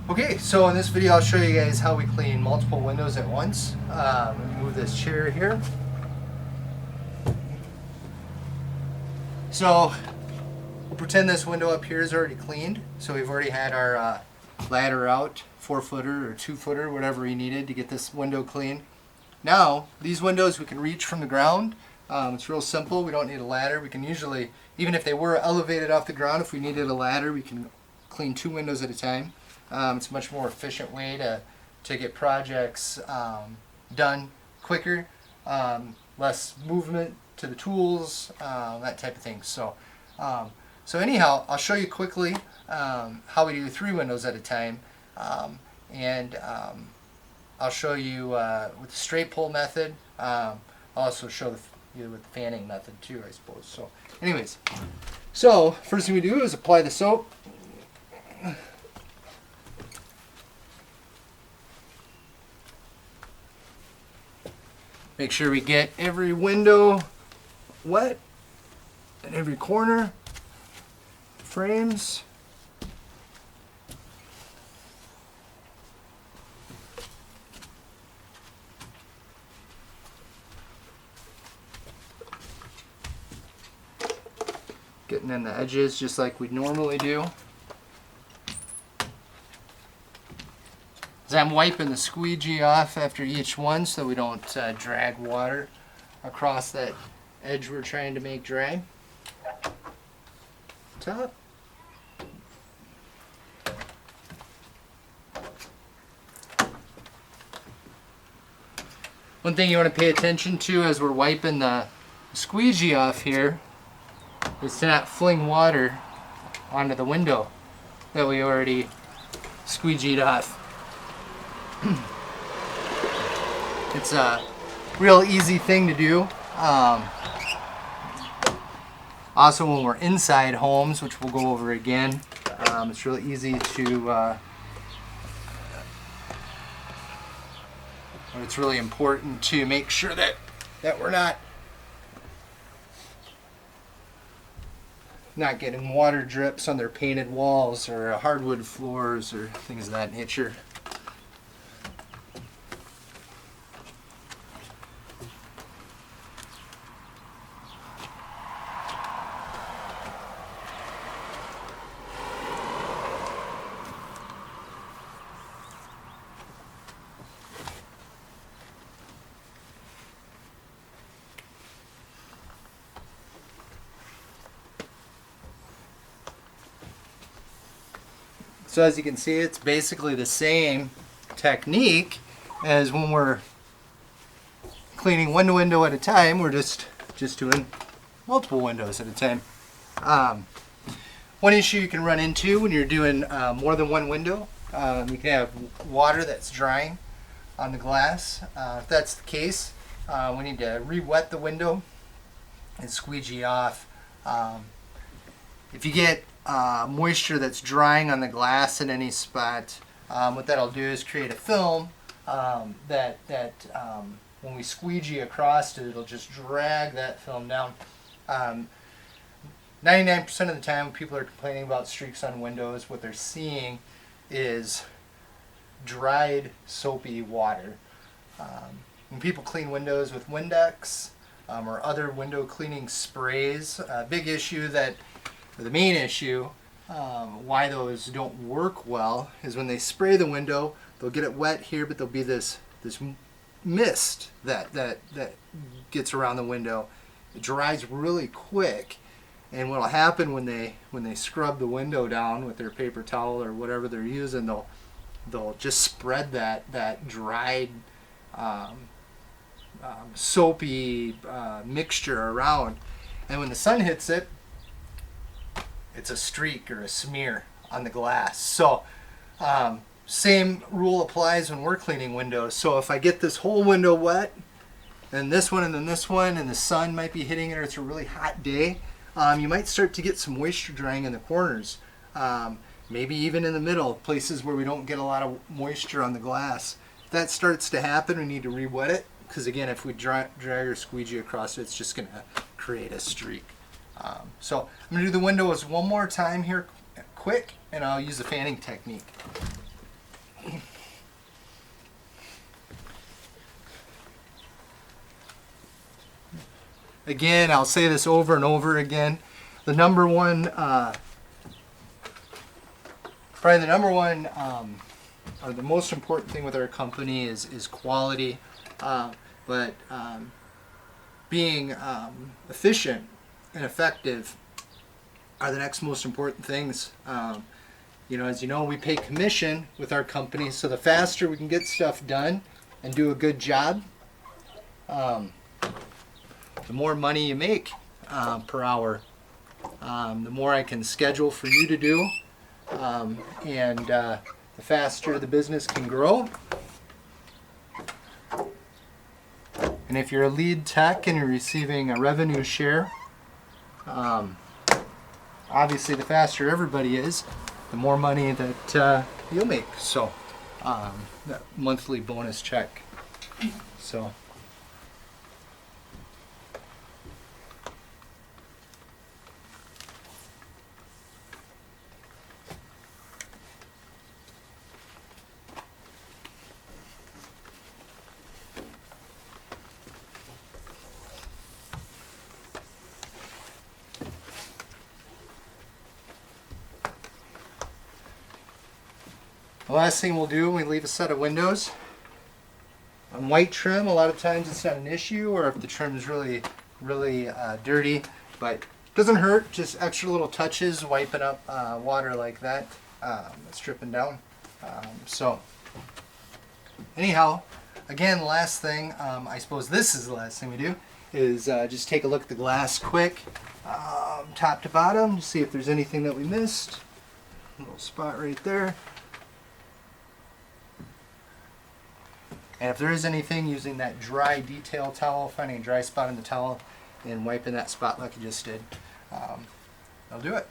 Okay, so in this video I'll show you guys how we clean multiple windows at once. Move this chair here. So we'll pretend this window up here is already cleaned. So we've already had our ladder out, 4-footer or 2-footer, whatever you needed to get this window clean. Now, these windows we can reach from the ground. It's real simple. We don't need a ladder. We can usually, even if they were elevated off the ground, if we needed a ladder, we can clean 2 windows at a time. It's a much more efficient way to get projects done quicker, less movement to the tools, that type of thing. So anyhow, I'll show you quickly how we do 3 windows at a time, and I'll show you with the straight pull method. I'll also show you with the fanning method too, I suppose. So anyways, so first thing we do is apply the soap. Make sure we get every window wet and every corner, frames. Getting in the edges just like we normally do. As I'm wiping the squeegee off after each one so we don't drag water across that edge we're trying to make dry. Top. One thing you want to pay attention to as we're wiping the squeegee off here is to not fling water onto the window that we already squeegeed off. It's a real easy thing to do. Also, when we're inside homes, which we'll go over again, it's really easy to. It's really important to make sure that we're not getting water drips on their painted walls or hardwood floors or things of that nature. So as you can see, it's basically the same technique as when we're cleaning one window at a time. We're just doing multiple windows at a time. One issue you can run into when you're doing more than one window, you can have water that's drying on the glass. If that's the case, we need to re-wet the window and squeegee off. If you get moisture that's drying on the glass in any spot, what that'll do is create a film that when we squeegee across it, it'll just drag that film down. 99% of the time when people are complaining about streaks on windows, what they're seeing is dried soapy water. When people clean windows with Windex or other window cleaning sprays, a big issue the main issue why those don't work well is when they spray the window, they'll get it wet here, but there'll be this mist that gets around the window. It dries really quick, and what'll happen when they scrub the window down with their paper towel or whatever they're using, they'll just spread that dried soapy mixture around, and when the sun hits it, it's a streak or a smear on the glass. So same rule applies when we're cleaning windows. So if I get this whole window wet, and this one, and then this one, and the sun might be hitting it, or it's a really hot day, you might start to get some moisture drying in the corners. Maybe even in the middle, places where we don't get a lot of moisture on the glass. If that starts to happen, we need to re-wet it, because again, if we drag or squeegee across it, it's just going to create a streak. So I'm going to do the windows one more time here quick, and I'll use the fanning technique. again, I'll say this over and over again. The number one, probably the number one, or the most important thing with our company is quality, but being efficient and effective are the next most important things. You know, as you know, we pay commission with our company, so the faster we can get stuff done and do a good job, the more money you make per hour. The more I can schedule for you to do, and the faster the business can grow. And if you're a lead tech and you're receiving a revenue share, obviously the faster everybody is, the more money that you'll make. So that monthly bonus check. So the last thing we'll do when we leave a set of windows, on white trim, a lot of times it's not an issue, or if the trim is really dirty, but it doesn't hurt, just extra little touches, wiping up water like that, it's dripping down. So anyhow, again, last thing, I suppose this is the last thing we do, is just take a look at the glass quick, top to bottom, to see if there's anything that we missed. A little spot right there. And if there is anything, using that dry detail towel, finding a dry spot in the towel and wiping that spot like you just did, that'll do it.